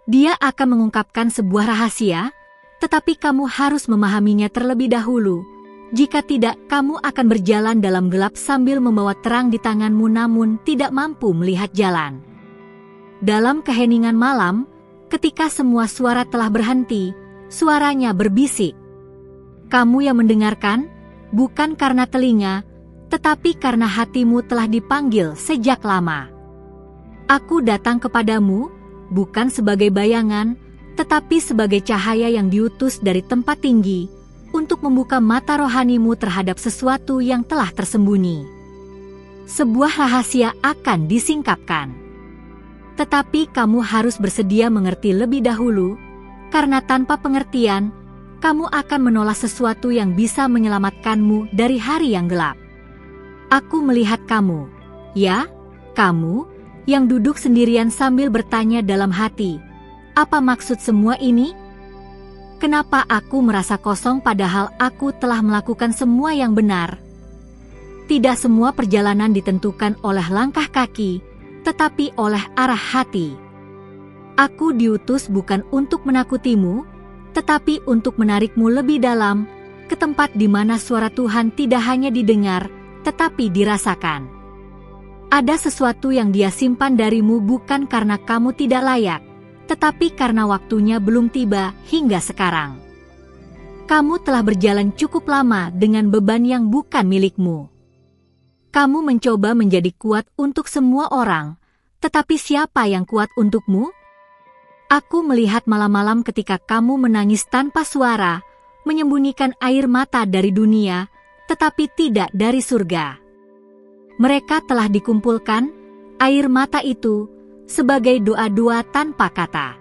Dia akan mengungkapkan sebuah rahasia, tetapi kamu harus memahaminya terlebih dahulu. Jika tidak, kamu akan berjalan dalam gelap sambil membawa terang di tanganmu namun tidak mampu melihat jalan. Dalam keheningan malam, ketika semua suara telah berhenti, suaranya berbisik. Kamu yang mendengarkan, bukan karena telinga, tetapi karena hatimu telah dipanggil sejak lama. Aku datang kepadamu, bukan sebagai bayangan, tetapi sebagai cahaya yang diutus dari tempat tinggi, untuk membuka mata rohanimu terhadap sesuatu yang telah tersembunyi. Sebuah rahasia akan disingkapkan. Tetapi kamu harus bersedia mengerti lebih dahulu, karena tanpa pengertian, kamu akan menolak sesuatu yang bisa menyelamatkanmu dari hari yang gelap. Aku melihat kamu, ya, kamu, yang duduk sendirian sambil bertanya dalam hati, apa maksud semua ini? Kenapa aku merasa kosong padahal aku telah melakukan semua yang benar? Tidak semua perjalanan ditentukan oleh langkah kaki, tetapi oleh arah hati. Aku diutus bukan untuk menakutimu, tetapi untuk menarikmu lebih dalam, ke tempat di mana suara Tuhan tidak hanya didengar, tetapi dirasakan. Ada sesuatu yang Dia simpan darimu bukan karena kamu tidak layak, tetapi karena waktunya belum tiba hingga sekarang. Kamu telah berjalan cukup lama dengan beban yang bukan milikmu. Kamu mencoba menjadi kuat untuk semua orang, tetapi siapa yang kuat untukmu? Aku melihat malam-malam ketika kamu menangis tanpa suara, menyembunyikan air mata dari dunia, tetapi tidak dari surga. Mereka telah dikumpulkan, air mata itu, sebagai doa-doa tanpa kata.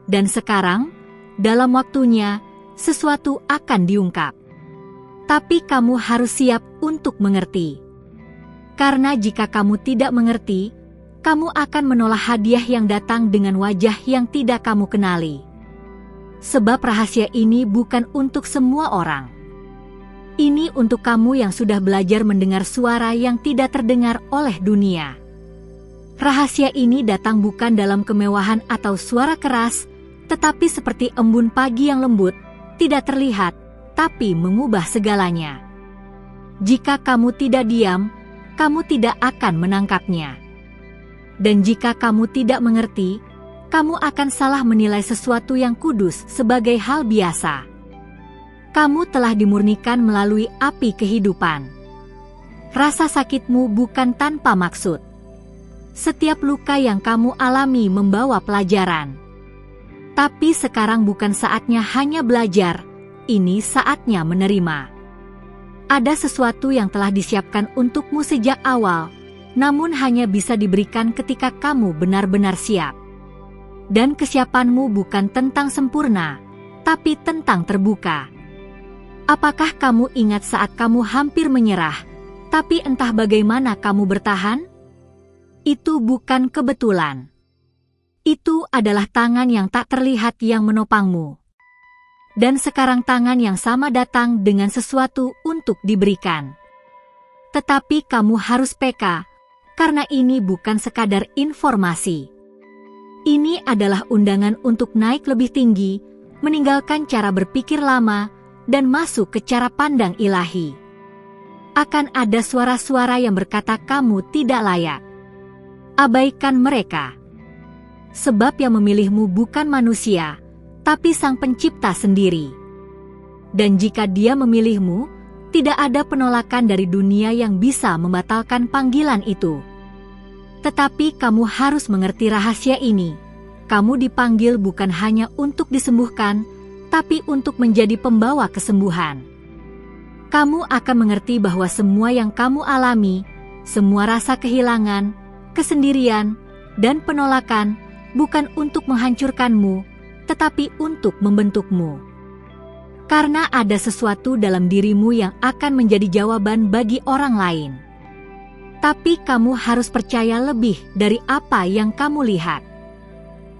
Dan sekarang, dalam waktunya, sesuatu akan diungkap. Tapi kamu harus siap untuk mengerti. Karena jika kamu tidak mengerti, kamu akan menolak hadiah yang datang dengan wajah yang tidak kamu kenali. Sebab rahasia ini bukan untuk semua orang. Ini untuk kamu yang sudah belajar mendengar suara yang tidak terdengar oleh dunia. Rahasia ini datang bukan dalam kemewahan atau suara keras, tetapi seperti embun pagi yang lembut, tidak terlihat, tapi mengubah segalanya. Jika kamu tidak diam, kamu tidak akan menangkapnya. Dan jika kamu tidak mengerti, kamu akan salah menilai sesuatu yang kudus sebagai hal biasa. Kamu telah dimurnikan melalui api kehidupan. Rasa sakitmu bukan tanpa maksud. Setiap luka yang kamu alami membawa pelajaran. Tapi sekarang bukan saatnya hanya belajar, ini saatnya menerima. Ada sesuatu yang telah disiapkan untukmu sejak awal, namun hanya bisa diberikan ketika kamu benar-benar siap. Dan kesiapanmu bukan tentang sempurna, tapi tentang terbuka. Apakah kamu ingat saat kamu hampir menyerah, tapi entah bagaimana kamu bertahan? Itu bukan kebetulan. Itu adalah tangan yang tak terlihat yang menopangmu. Dan sekarang tangan yang sama datang dengan sesuatu untuk diberikan. Tetapi kamu harus peka, karena ini bukan sekadar informasi. Ini adalah undangan untuk naik lebih tinggi, meninggalkan cara berpikir lama, dan masuk ke cara pandang ilahi. Akan ada suara-suara yang berkata kamu tidak layak. Abaikan mereka. Sebab yang memilihmu bukan manusia, tapi Sang Pencipta sendiri. Dan jika Dia memilihmu, tidak ada penolakan dari dunia yang bisa membatalkan panggilan itu. Tetapi kamu harus mengerti rahasia ini. Kamu dipanggil bukan hanya untuk disembuhkan, tapi untuk menjadi pembawa kesembuhan. Kamu akan mengerti bahwa semua yang kamu alami, semua rasa kehilangan, kesendirian, dan penolakan bukan untuk menghancurkanmu, tetapi untuk membentukmu. Karena ada sesuatu dalam dirimu yang akan menjadi jawaban bagi orang lain. Tapi kamu harus percaya lebih dari apa yang kamu lihat.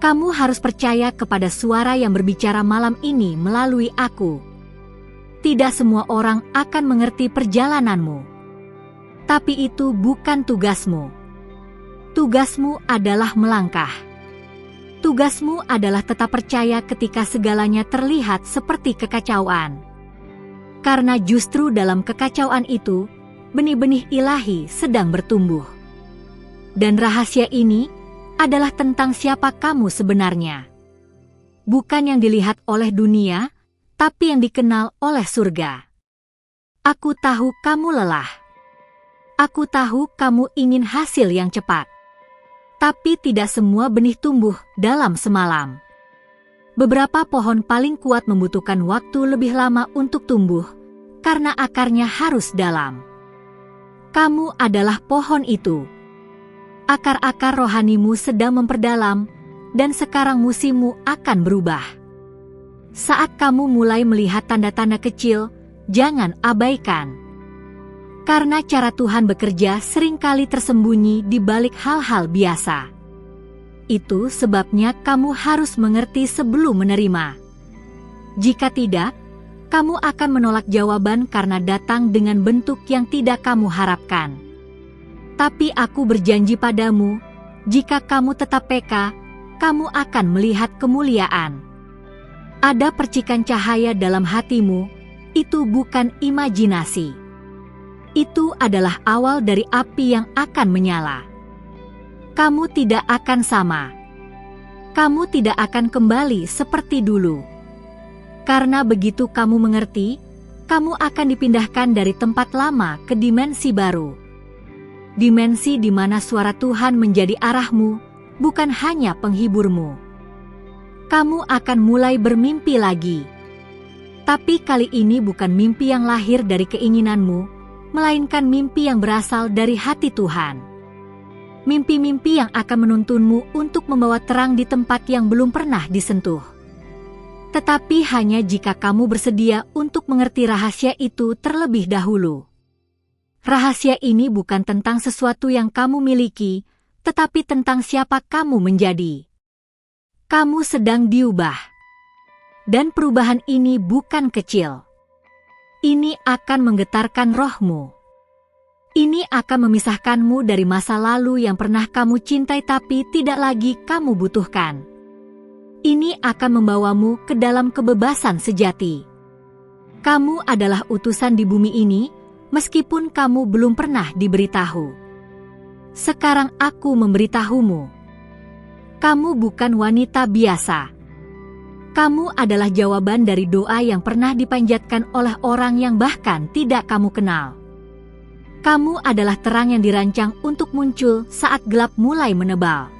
Kamu harus percaya kepada suara yang berbicara malam ini melalui aku. Tidak semua orang akan mengerti perjalananmu. Tapi itu bukan tugasmu. Tugasmu adalah melangkah. Tugasmu adalah tetap percaya ketika segalanya terlihat seperti kekacauan. Karena justru dalam kekacauan itu, benih-benih ilahi sedang bertumbuh. Dan rahasia ini adalah tentang siapa kamu sebenarnya. Bukan yang dilihat oleh dunia, tapi yang dikenal oleh surga. Aku tahu kamu lelah. Aku tahu kamu ingin hasil yang cepat. Tapi tidak semua benih tumbuh dalam semalam. Beberapa pohon paling kuat membutuhkan waktu lebih lama untuk tumbuh, karena akarnya harus dalam. Kamu adalah pohon itu. Akar-akar rohanimu sedang memperdalam, dan sekarang musimmu akan berubah. Saat kamu mulai melihat tanda-tanda kecil, jangan abaikan. Karena cara Tuhan bekerja seringkali tersembunyi di balik hal-hal biasa. Itu sebabnya kamu harus mengerti sebelum menerima. Jika tidak, kamu akan menolak jawaban karena datang dengan bentuk yang tidak kamu harapkan. Tapi aku berjanji padamu, jika kamu tetap peka, kamu akan melihat kemuliaan. Ada percikan cahaya dalam hatimu, itu bukan imajinasi. Itu adalah awal dari api yang akan menyala. Kamu tidak akan sama. Kamu tidak akan kembali seperti dulu. Karena begitu kamu mengerti, kamu akan dipindahkan dari tempat lama ke dimensi baru. Dimensi di mana suara Tuhan menjadi arahmu, bukan hanya penghiburmu. Kamu akan mulai bermimpi lagi. Tapi kali ini bukan mimpi yang lahir dari keinginanmu, melainkan mimpi yang berasal dari hati Tuhan. Mimpi-mimpi yang akan menuntunmu untuk membawa terang di tempat yang belum pernah disentuh. Tetapi hanya jika kamu bersedia untuk mengerti rahasia itu terlebih dahulu. Rahasia ini bukan tentang sesuatu yang kamu miliki, tetapi tentang siapa kamu menjadi. Kamu sedang diubah. Dan perubahan ini bukan kecil. Ini akan menggetarkan rohmu. Ini akan memisahkanmu dari masa lalu yang pernah kamu cintai tapi tidak lagi kamu butuhkan. Ini akan membawamu ke dalam kebebasan sejati. Kamu adalah utusan di bumi ini, meskipun kamu belum pernah diberitahu. Sekarang aku memberitahumu. Kamu bukan wanita biasa. Kamu adalah jawaban dari doa yang pernah dipanjatkan oleh orang yang bahkan tidak kamu kenal. Kamu adalah terang yang dirancang untuk muncul saat gelap mulai menebal.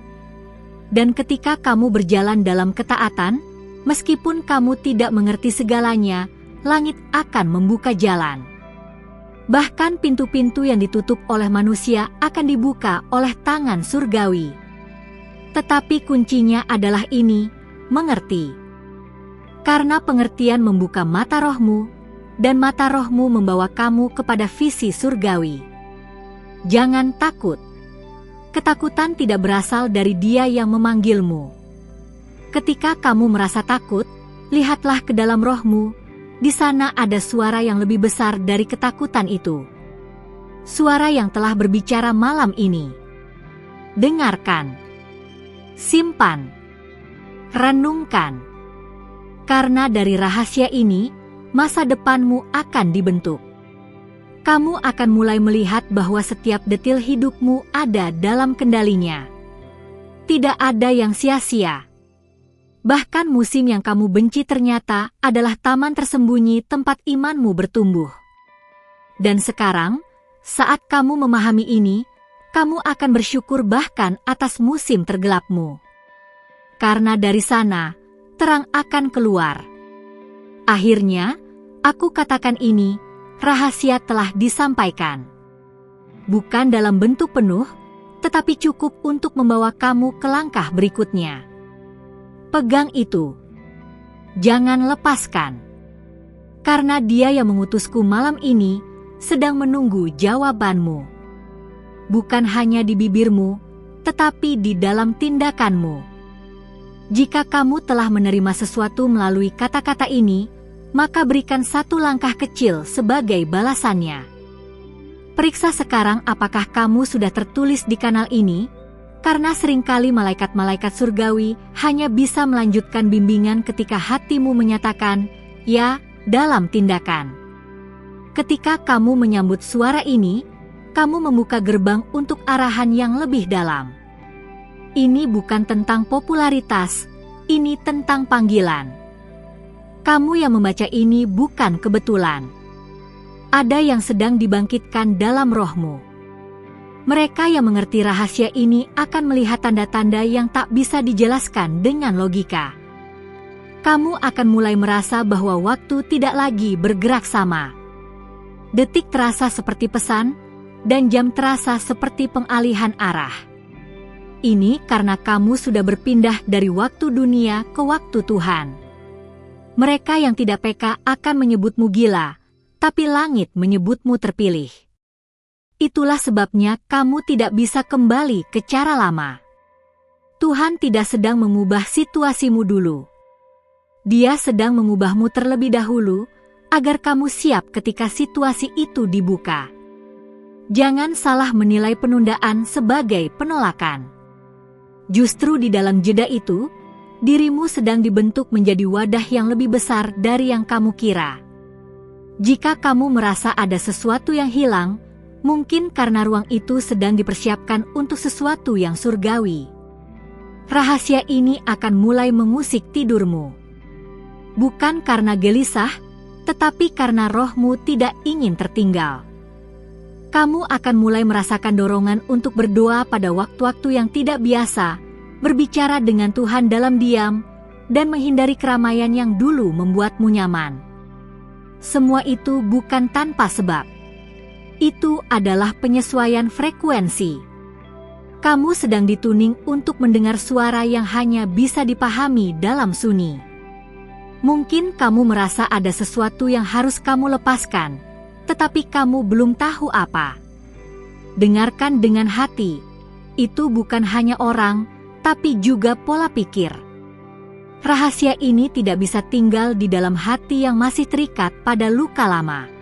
Dan ketika kamu berjalan dalam ketaatan, meskipun kamu tidak mengerti segalanya, langit akan membuka jalan. Bahkan pintu-pintu yang ditutup oleh manusia akan dibuka oleh tangan surgawi. Tetapi kuncinya adalah ini, mengerti. Karena pengertian membuka mata rohmu, dan mata rohmu membawa kamu kepada visi surgawi. Jangan takut. Ketakutan tidak berasal dari Dia yang memanggilmu. Ketika kamu merasa takut, lihatlah ke dalam rohmu, di sana ada suara yang lebih besar dari ketakutan itu. Suara yang telah berbicara malam ini. Dengarkan. Simpan. Renungkan. Karena dari rahasia ini, masa depanmu akan dibentuk. Kamu akan mulai melihat bahwa setiap detil hidupmu ada dalam kendalinya. Tidak ada yang sia-sia. Bahkan musim yang kamu benci ternyata adalah taman tersembunyi tempat imanmu bertumbuh. Dan sekarang, saat kamu memahami ini, kamu akan bersyukur bahkan atas musim tergelapmu. Karena dari sana, terang akan keluar. Akhirnya, aku katakan ini, rahasia telah disampaikan. Bukan dalam bentuk penuh, tetapi cukup untuk membawa kamu ke langkah berikutnya. Pegang itu. Jangan lepaskan. Karena Dia yang mengutusku malam ini sedang menunggu jawabanmu. Bukan hanya di bibirmu, tetapi di dalam tindakanmu. Jika kamu telah menerima sesuatu melalui kata-kata ini, maka berikan satu langkah kecil sebagai balasannya. Periksa sekarang apakah kamu sudah tertulis di kanal ini, Karena seringkali malaikat-malaikat surgawi hanya bisa melanjutkan bimbingan ketika hatimu menyatakan ya dalam tindakan. Ketika kamu menyambut suara ini, kamu membuka gerbang untuk arahan yang lebih dalam. Ini bukan tentang popularitas, ini tentang panggilan. Kamu yang membaca ini bukan kebetulan. Ada yang sedang dibangkitkan dalam rohmu. Mereka yang mengerti rahasia ini akan melihat tanda-tanda yang tak bisa dijelaskan dengan logika. Kamu akan mulai merasa bahwa waktu tidak lagi bergerak sama. Detik terasa seperti pesan, dan jam terasa seperti pengalihan arah. Ini karena kamu sudah berpindah dari waktu dunia ke waktu Tuhan. Mereka yang tidak peka akan menyebutmu gila, tapi langit menyebutmu terpilih. Itulah sebabnya kamu tidak bisa kembali ke cara lama. Tuhan tidak sedang mengubah situasimu dulu. Dia sedang mengubahmu terlebih dahulu, agar kamu siap ketika situasi itu dibuka. Jangan salah menilai penundaan sebagai penolakan. Justru di dalam jeda itu, dirimu sedang dibentuk menjadi wadah yang lebih besar dari yang kamu kira. Jika kamu merasa ada sesuatu yang hilang, mungkin karena ruang itu sedang dipersiapkan untuk sesuatu yang surgawi. Rahasia ini akan mulai mengusik tidurmu. Bukan karena gelisah, tetapi karena rohmu tidak ingin tertinggal. Kamu akan mulai merasakan dorongan untuk berdoa pada waktu-waktu yang tidak biasa, berbicara dengan Tuhan dalam diam, dan menghindari keramaian yang dulu membuatmu nyaman. Semua itu bukan tanpa sebab. Itu adalah penyesuaian frekuensi. Kamu sedang dituning untuk mendengar suara yang hanya bisa dipahami dalam sunyi. Mungkin kamu merasa ada sesuatu yang harus kamu lepaskan, tetapi kamu belum tahu apa. Dengarkan dengan hati. Itu bukan hanya orang, tapi juga pola pikir. Rahasia ini tidak bisa tinggal di dalam hati yang masih terikat pada luka lama.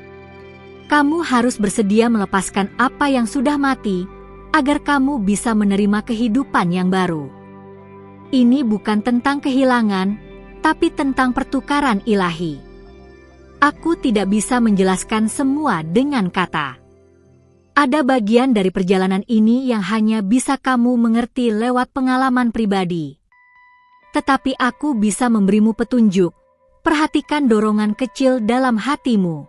Kamu harus bersedia melepaskan apa yang sudah mati, agar kamu bisa menerima kehidupan yang baru. Ini bukan tentang kehilangan, tapi tentang pertukaran ilahi. Aku tidak bisa menjelaskan semua dengan kata. Ada bagian dari perjalanan ini yang hanya bisa kamu mengerti lewat pengalaman pribadi. Tetapi aku bisa memberimu petunjuk. Perhatikan dorongan kecil dalam hatimu.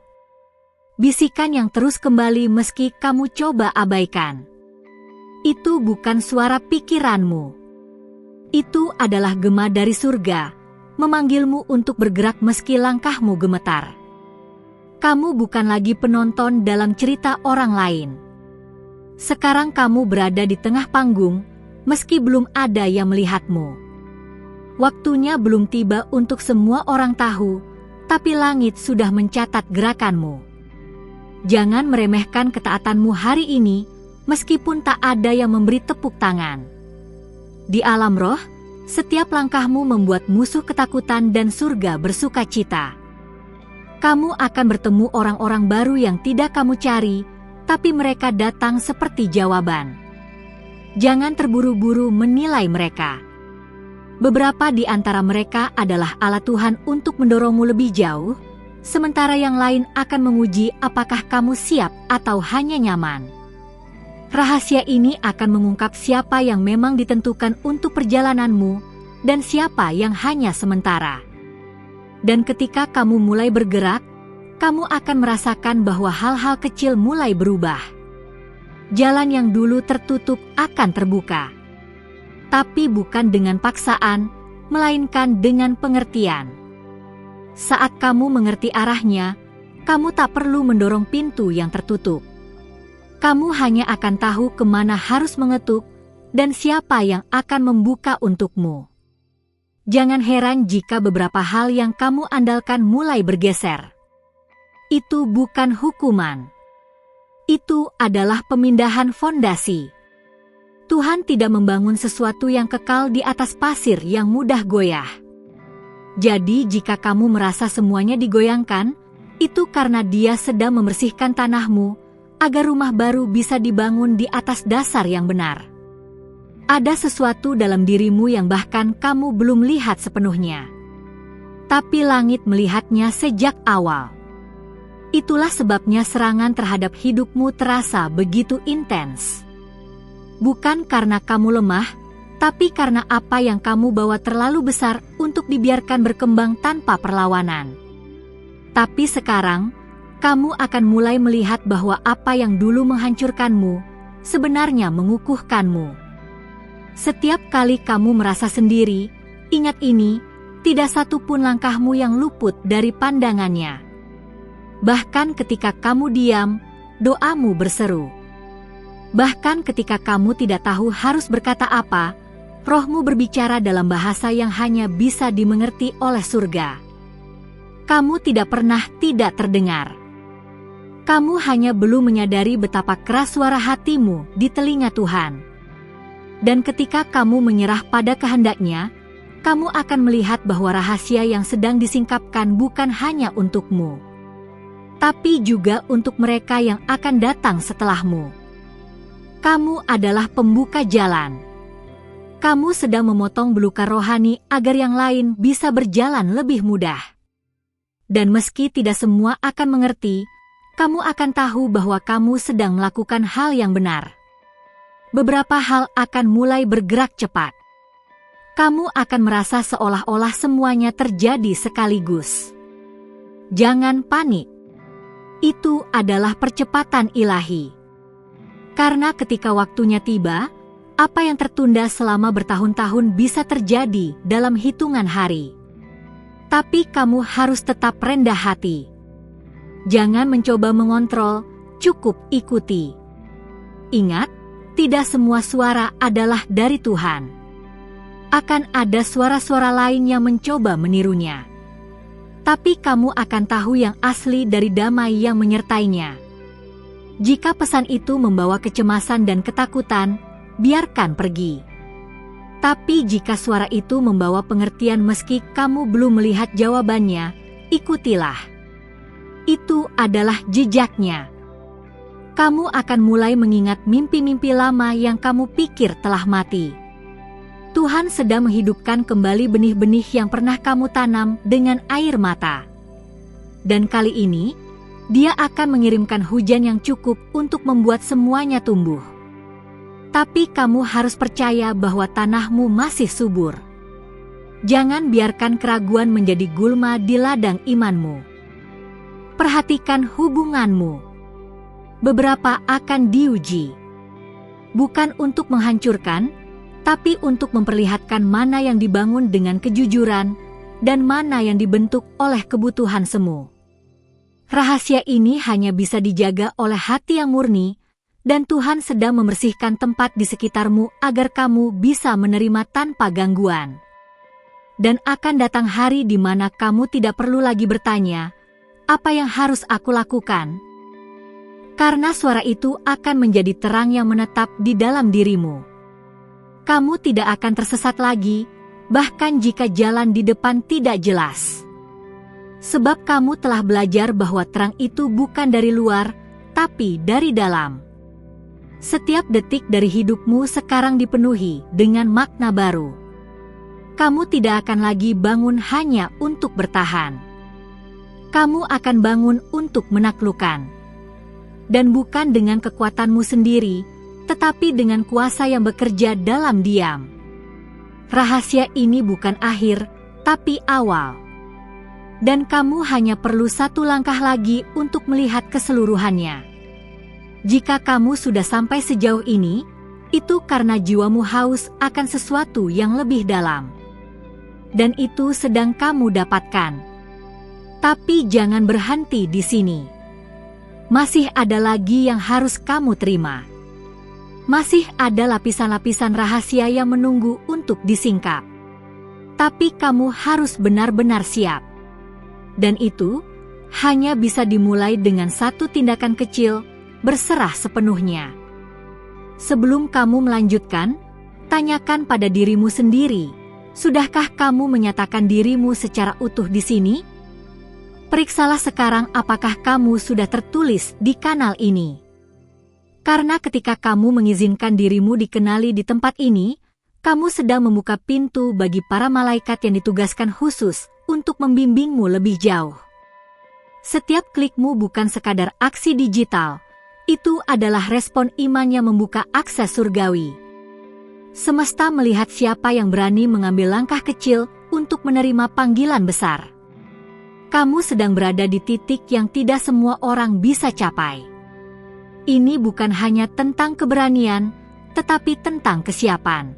Bisikan yang terus kembali meski kamu coba abaikan. Itu bukan suara pikiranmu. Itu adalah gema dari surga, memanggilmu untuk bergerak meski langkahmu gemetar. Kamu bukan lagi penonton dalam cerita orang lain. Sekarang kamu berada di tengah panggung, meski belum ada yang melihatmu. Waktunya belum tiba untuk semua orang tahu, tapi langit sudah mencatat gerakanmu. Jangan meremehkan ketaatanmu hari ini, meskipun tak ada yang memberi tepuk tangan. Di alam roh, setiap langkahmu membuat musuh ketakutan dan surga bersuka cita. Kamu akan bertemu orang-orang baru yang tidak kamu cari, tapi mereka datang seperti jawaban. Jangan terburu-buru menilai mereka. Beberapa di antara mereka adalah alat Tuhan untuk mendorongmu lebih jauh, sementara yang lain akan menguji apakah kamu siap atau hanya nyaman. Rahasia ini akan mengungkap siapa yang memang ditentukan untuk perjalananmu dan siapa yang hanya sementara. Dan ketika kamu mulai bergerak, kamu akan merasakan bahwa hal-hal kecil mulai berubah. Jalan yang dulu tertutup akan terbuka. Tapi bukan dengan paksaan, melainkan dengan pengertian. Saat kamu mengerti arahnya, kamu tak perlu mendorong pintu yang tertutup. Kamu hanya akan tahu kemana harus mengetuk dan siapa yang akan membuka untukmu. Jangan heran jika beberapa hal yang kamu andalkan mulai bergeser. Itu bukan hukuman. Itu adalah pemindahan fondasi. Tuhan tidak membangun sesuatu yang kekal di atas pasir yang mudah goyah. Jadi jika kamu merasa semuanya digoyangkan, itu karena Dia sedang membersihkan tanahmu, agar rumah baru bisa dibangun di atas dasar yang benar. Ada sesuatu dalam dirimu yang bahkan kamu belum lihat sepenuhnya. Tapi langit melihatnya sejak awal. Itulah sebabnya serangan terhadap hidupmu terasa begitu intens. Bukan karena kamu lemah, tapi karena apa yang kamu bawa terlalu besar untuk dibiarkan berkembang tanpa perlawanan. Tapi sekarang, kamu akan mulai melihat bahwa apa yang dulu menghancurkanmu, sebenarnya mengukuhkanmu. Setiap kali kamu merasa sendiri, ingat ini, tidak satu pun langkahmu yang luput dari pandangannya. Bahkan ketika kamu diam, doamu berseru. Bahkan ketika kamu tidak tahu harus berkata apa, rohmu berbicara dalam bahasa yang hanya bisa dimengerti oleh surga. Kamu tidak pernah tidak terdengar. Kamu hanya belum menyadari betapa keras suara hatimu di telinga Tuhan. Dan ketika kamu menyerah pada kehendaknya, kamu akan melihat bahwa rahasia yang sedang disingkapkan bukan hanya untukmu, tapi juga untuk mereka yang akan datang setelahmu. Kamu adalah pembuka jalan. Kamu sedang memotong belukar rohani agar yang lain bisa berjalan lebih mudah. Dan meski tidak semua akan mengerti, kamu akan tahu bahwa kamu sedang melakukan hal yang benar. Beberapa hal akan mulai bergerak cepat. Kamu akan merasa seolah-olah semuanya terjadi sekaligus. Jangan panik. Itu adalah percepatan ilahi. Karena ketika waktunya tiba, apa yang tertunda selama bertahun-tahun bisa terjadi dalam hitungan hari. Tapi kamu harus tetap rendah hati. Jangan mencoba mengontrol, cukup ikuti. Ingat, tidak semua suara adalah dari Tuhan. Akan ada suara-suara lain yang mencoba menirunya. Tapi kamu akan tahu yang asli dari damai yang menyertainya. Jika pesan itu membawa kecemasan dan ketakutan, biarkan pergi. Tapi jika suara itu membawa pengertian meski kamu belum melihat jawabannya, ikutilah. Itu adalah jejaknya. Kamu akan mulai mengingat mimpi-mimpi lama yang kamu pikir telah mati. Tuhan sedang menghidupkan kembali benih-benih yang pernah kamu tanam dengan air mata. Dan kali ini, Dia akan mengirimkan hujan yang cukup untuk membuat semuanya tumbuh. Tapi kamu harus percaya bahwa tanahmu masih subur. Jangan biarkan keraguan menjadi gulma di ladang imanmu. Perhatikan hubunganmu. Beberapa akan diuji. Bukan untuk menghancurkan, tapi untuk memperlihatkan mana yang dibangun dengan kejujuran dan mana yang dibentuk oleh kebutuhan semu. Rahasia ini hanya bisa dijaga oleh hati yang murni, dan Tuhan sedang membersihkan tempat di sekitarmu agar kamu bisa menerima tanpa gangguan. Dan akan datang hari di mana kamu tidak perlu lagi bertanya, "Apa yang harus aku lakukan?" Karena suara itu akan menjadi terang yang menetap di dalam dirimu. Kamu tidak akan tersesat lagi, bahkan jika jalan di depan tidak jelas. Sebab kamu telah belajar bahwa terang itu bukan dari luar, tapi dari dalam. Setiap detik dari hidupmu sekarang dipenuhi dengan makna baru. Kamu tidak akan lagi bangun hanya untuk bertahan. Kamu akan bangun untuk menaklukkan. Dan bukan dengan kekuatanmu sendiri, tetapi dengan kuasa yang bekerja dalam diam. Rahasia ini bukan akhir, tapi awal. Dan kamu hanya perlu satu langkah lagi untuk melihat keseluruhannya. Jika kamu sudah sampai sejauh ini, itu karena jiwamu haus akan sesuatu yang lebih dalam. Dan itu sedang kamu dapatkan. Tapi jangan berhenti di sini. Masih ada lagi yang harus kamu terima. Masih ada lapisan-lapisan rahasia yang menunggu untuk disingkap. Tapi kamu harus benar-benar siap. Dan itu hanya bisa dimulai dengan satu tindakan kecil, berserah sepenuhnya. Sebelum kamu melanjutkan, tanyakan pada dirimu sendiri, sudahkah kamu menyatakan dirimu secara utuh di sini? Periksalah sekarang apakah kamu sudah tertulis di kanal ini. Karena ketika kamu mengizinkan dirimu dikenali di tempat ini, kamu sedang membuka pintu bagi para malaikat yang ditugaskan khusus untuk membimbingmu lebih jauh. Setiap klikmu bukan sekadar aksi digital, itu adalah respon iman yang membuka akses surgawi. Semesta melihat siapa yang berani mengambil langkah kecil untuk menerima panggilan besar. Kamu sedang berada di titik yang tidak semua orang bisa capai. Ini bukan hanya tentang keberanian, tetapi tentang kesiapan.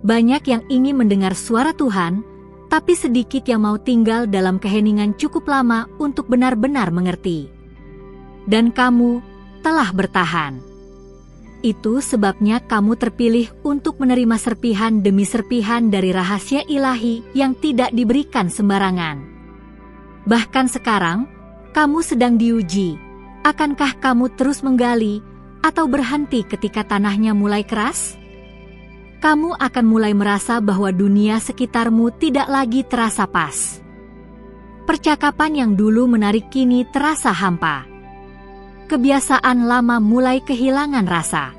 Banyak yang ingin mendengar suara Tuhan, tapi sedikit yang mau tinggal dalam keheningan cukup lama untuk benar-benar mengerti. Dan kamu telah bertahan. Itu sebabnya kamu terpilih untuk menerima serpihan demi serpihan dari rahasia ilahi yang tidak diberikan sembarangan. Bahkan sekarang, kamu sedang diuji. Akankah kamu terus menggali atau berhenti ketika tanahnya mulai keras? Kamu akan mulai merasa bahwa dunia sekitarmu tidak lagi terasa pas. Percakapan yang dulu menarik kini terasa hampa. Kebiasaan lama mulai kehilangan rasa.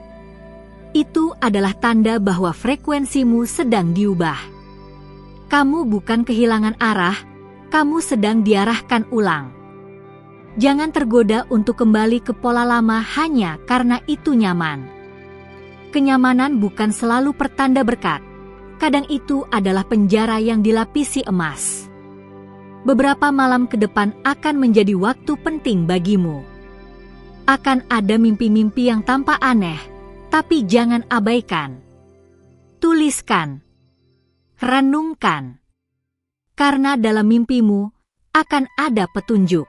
Itu adalah tanda bahwa frekuensimu sedang diubah. Kamu bukan kehilangan arah, kamu sedang diarahkan ulang. Jangan tergoda untuk kembali ke pola lama hanya karena itu nyaman. Kenyamanan bukan selalu pertanda berkat. Kadang itu adalah penjara yang dilapisi emas. Beberapa malam ke depan akan menjadi waktu penting bagimu. Akan ada mimpi-mimpi yang tampak aneh, tapi jangan abaikan. Tuliskan. Renungkan. Karena dalam mimpimu akan ada petunjuk.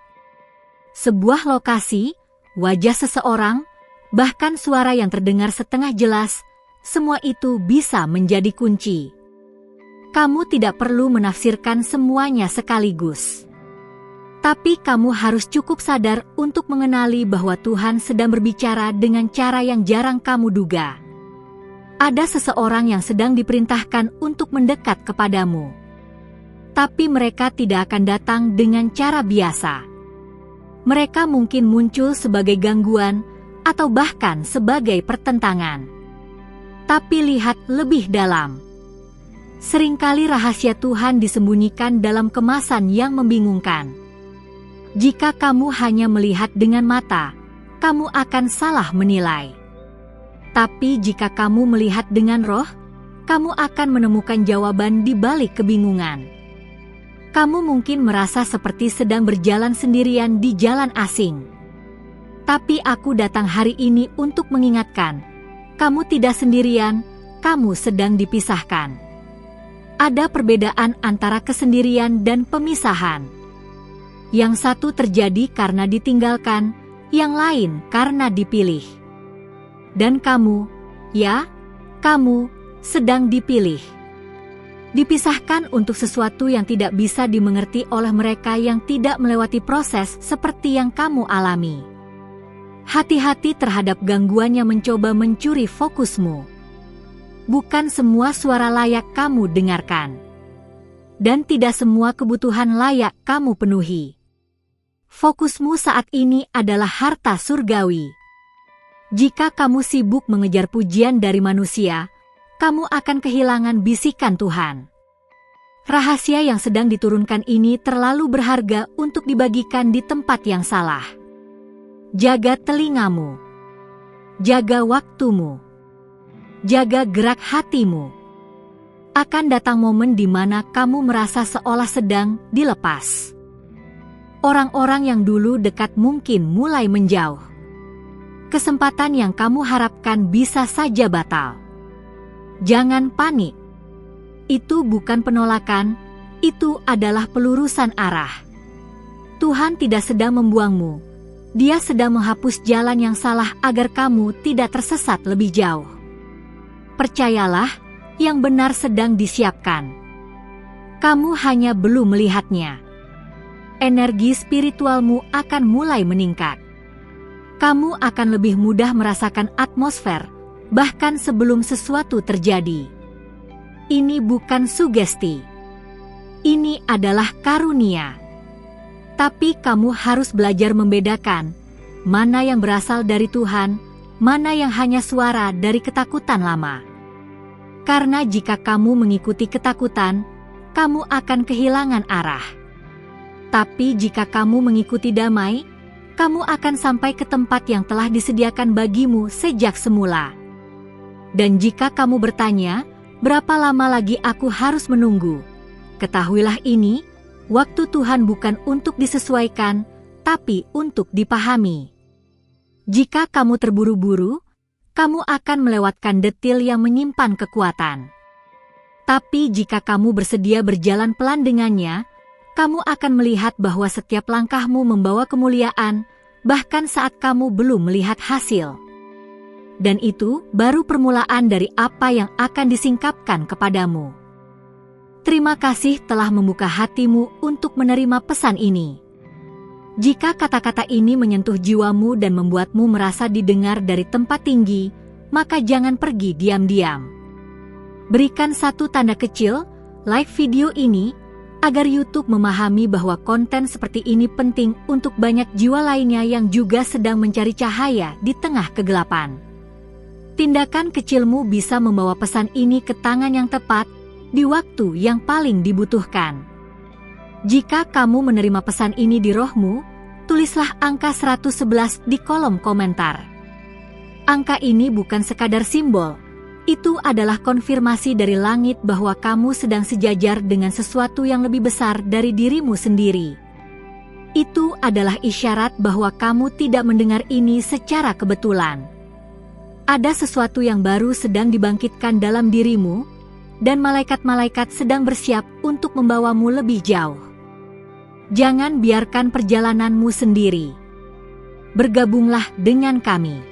Sebuah lokasi, wajah seseorang, bahkan suara yang terdengar setengah jelas, semua itu bisa menjadi kunci. Kamu tidak perlu menafsirkan semuanya sekaligus. Tapi kamu harus cukup sadar untuk mengenali bahwa Tuhan sedang berbicara dengan cara yang jarang kamu duga. Ada seseorang yang sedang diperintahkan untuk mendekat kepadamu. Tapi mereka tidak akan datang dengan cara biasa. Mereka mungkin muncul sebagai gangguan atau bahkan sebagai pertentangan. Tapi lihat lebih dalam. Seringkali rahasia Tuhan disembunyikan dalam kemasan yang membingungkan. Jika kamu hanya melihat dengan mata, kamu akan salah menilai. Tapi jika kamu melihat dengan roh, kamu akan menemukan jawaban di balik kebingungan. Kamu mungkin merasa seperti sedang berjalan sendirian di jalan asing. Tapi aku datang hari ini untuk mengingatkan, kamu tidak sendirian, kamu sedang dipisahkan. Ada perbedaan antara kesendirian dan pemisahan. Yang satu terjadi karena ditinggalkan, yang lain karena dipilih. Dan kamu, ya, kamu sedang dipilih. Dipisahkan untuk sesuatu yang tidak bisa dimengerti oleh mereka yang tidak melewati proses seperti yang kamu alami. Hati-hati terhadap gangguan yang mencoba mencuri fokusmu. Bukan semua suara layak kamu dengarkan. Dan tidak semua kebutuhan layak kamu penuhi. Fokusmu saat ini adalah harta surgawi. Jika kamu sibuk mengejar pujian dari manusia, kamu akan kehilangan bisikan Tuhan. Rahasia yang sedang diturunkan ini terlalu berharga untuk dibagikan di tempat yang salah. Jaga telingamu. Jaga waktumu. Jaga gerak hatimu. Akan datang momen di mana kamu merasa seolah sedang dilepas. Orang-orang yang dulu dekat mungkin mulai menjauh. Kesempatan yang kamu harapkan bisa saja batal. Jangan panik. Itu bukan penolakan, itu adalah pelurusan arah. Tuhan tidak sedang membuangmu. Dia sedang menghapus jalan yang salah agar kamu tidak tersesat lebih jauh. Percayalah, yang benar sedang disiapkan. Kamu hanya belum melihatnya. Energi spiritualmu akan mulai meningkat. Kamu akan lebih mudah merasakan atmosfer, bahkan sebelum sesuatu terjadi. Ini bukan sugesti. Ini adalah karunia. Tapi kamu harus belajar membedakan mana yang berasal dari Tuhan, mana yang hanya suara dari ketakutan lama. Karena jika kamu mengikuti ketakutan, kamu akan kehilangan arah. Tapi jika kamu mengikuti damai, kamu akan sampai ke tempat yang telah disediakan bagimu sejak semula. Dan jika kamu bertanya, berapa lama lagi aku harus menunggu? Ketahuilah ini, waktu Tuhan bukan untuk disesuaikan, tapi untuk dipahami. Jika kamu terburu-buru, kamu akan melewatkan detil yang menyimpan kekuatan. Tapi jika kamu bersedia berjalan pelan dengannya, kamu akan melihat bahwa setiap langkahmu membawa kemuliaan, bahkan saat kamu belum melihat hasil. Dan itu baru permulaan dari apa yang akan disingkapkan kepadamu. Terima kasih telah membuka hatimu untuk menerima pesan ini. Jika kata-kata ini menyentuh jiwamu dan membuatmu merasa didengar dari tempat tinggi, maka jangan pergi diam-diam. Berikan satu tanda kecil, like video ini, agar YouTube memahami bahwa konten seperti ini penting untuk banyak jiwa lainnya yang juga sedang mencari cahaya di tengah kegelapan. Tindakan kecilmu bisa membawa pesan ini ke tangan yang tepat, di waktu yang paling dibutuhkan. Jika kamu menerima pesan ini di rohmu, tulislah angka 111 di kolom komentar. Angka ini bukan sekadar simbol, itu adalah konfirmasi dari langit bahwa kamu sedang sejajar dengan sesuatu yang lebih besar dari dirimu sendiri. Itu adalah isyarat bahwa kamu tidak mendengar ini secara kebetulan. Ada sesuatu yang baru sedang dibangkitkan dalam dirimu, dan malaikat-malaikat sedang bersiap untuk membawamu lebih jauh. Jangan biarkan perjalananmu sendiri. Bergabunglah dengan kami.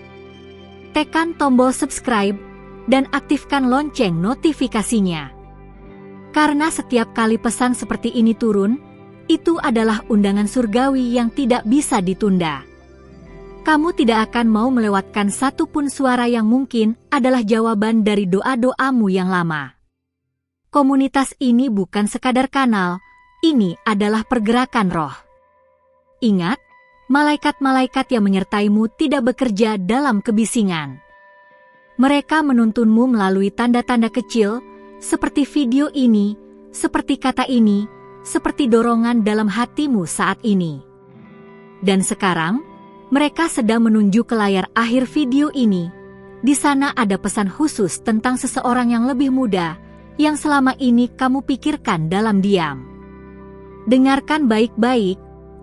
Tekan tombol subscribe dan aktifkan lonceng notifikasinya. Karena setiap kali pesan seperti ini turun, itu adalah undangan surgawi yang tidak bisa ditunda. Kamu tidak akan mau melewatkan satu pun suara yang mungkin adalah jawaban dari doa-doamu yang lama. Komunitas ini bukan sekadar kanal, ini adalah pergerakan roh. Ingat, malaikat-malaikat yang menyertaimu tidak bekerja dalam kebisingan. Mereka menuntunmu melalui tanda-tanda kecil, seperti video ini, seperti kata ini, seperti dorongan dalam hatimu saat ini. Dan sekarang, mereka sedang menuju ke layar akhir video ini. Di sana ada pesan khusus tentang seseorang yang lebih muda, yang selama ini kamu pikirkan dalam diam. Dengarkan baik-baik,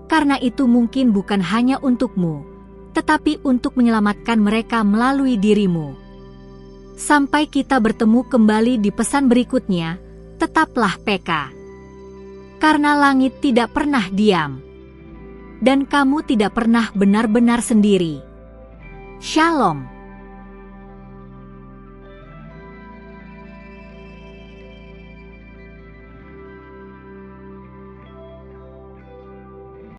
karena itu mungkin bukan hanya untukmu, tetapi untuk menyelamatkan mereka melalui dirimu. Sampai kita bertemu kembali di pesan berikutnya, tetaplah peka. Karena langit tidak pernah diam. Dan kamu tidak pernah benar-benar sendiri. Shalom.